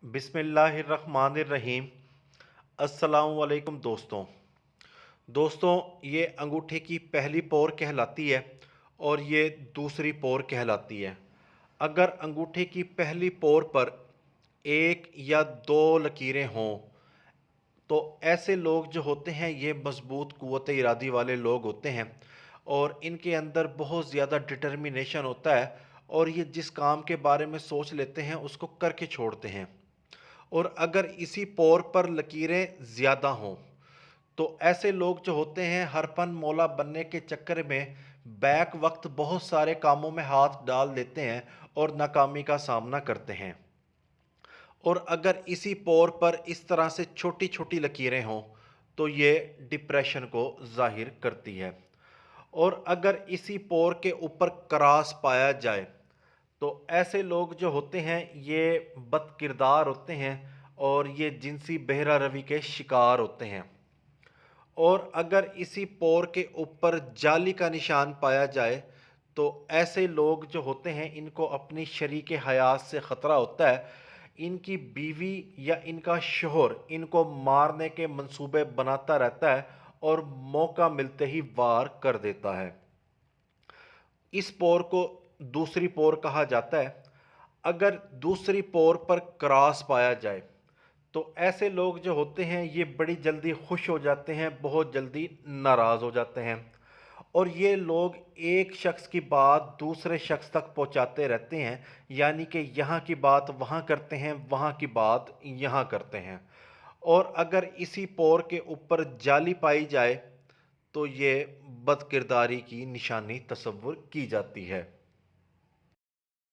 बिस्मिल्लाहिर्रहमानिर्रहीम। अस्सलाम वालेकुम दोस्तों, ये अंगूठे की पहली पोर कहलाती है और ये दूसरी पोर कहलाती है। अगर अंगूठे की पहली पोर पर एक या दो लकीरें हों तो ऐसे लोग जो होते हैं ये मजबूत क़ुव्वत इरादी वाले लोग होते हैं और इनके अंदर बहुत ज़्यादा डिटर्मिनेशन होता है और ये जिस काम के बारे में सोच लेते हैं उसको करके छोड़ते हैं। और अगर इसी पोर पर लकीरें ज़्यादा हों तो ऐसे लोग जो होते हैं हरपन मौला बनने के चक्कर में बैक वक्त बहुत सारे कामों में हाथ डाल देते हैं और नाकामी का सामना करते हैं। और अगर इसी पोर पर इस तरह से छोटी छोटी लकीरें हों तो ये डिप्रेशन को ज़ाहिर करती है। और अगर इसी पोर के ऊपर क्रास पाया जाए तो ऐसे लोग जो होते हैं ये बदकिरदार होते हैं और ये जिनसी बहरा रवी के शिकार होते हैं। और अगर इसी पोर के ऊपर जाली का निशान पाया जाए तो ऐसे लोग जो होते हैं इनको अपनी शरीके हयात से ख़तरा होता है। इनकी बीवी या इनका शोहर इनको मारने के मंसूबे बनाता रहता है और मौका मिलते ही वार कर देता है। इस पोर को दूसरी पोर कहा जाता है। अगर दूसरी पोर पर क्रॉस पाया जाए तो ऐसे लोग जो होते हैं ये बड़ी जल्दी खुश हो जाते हैं, बहुत जल्दी नाराज़ हो जाते हैं और ये लोग एक शख्स की बात दूसरे शख्स तक पहुंचाते रहते हैं, यानी कि यहाँ की बात वहाँ करते हैं, वहाँ की बात यहाँ करते हैं। और अगर इसी पोर के ऊपर जाली पाई जाए तो ये बदकिरदारी की निशानी तस्वुर की जाती है।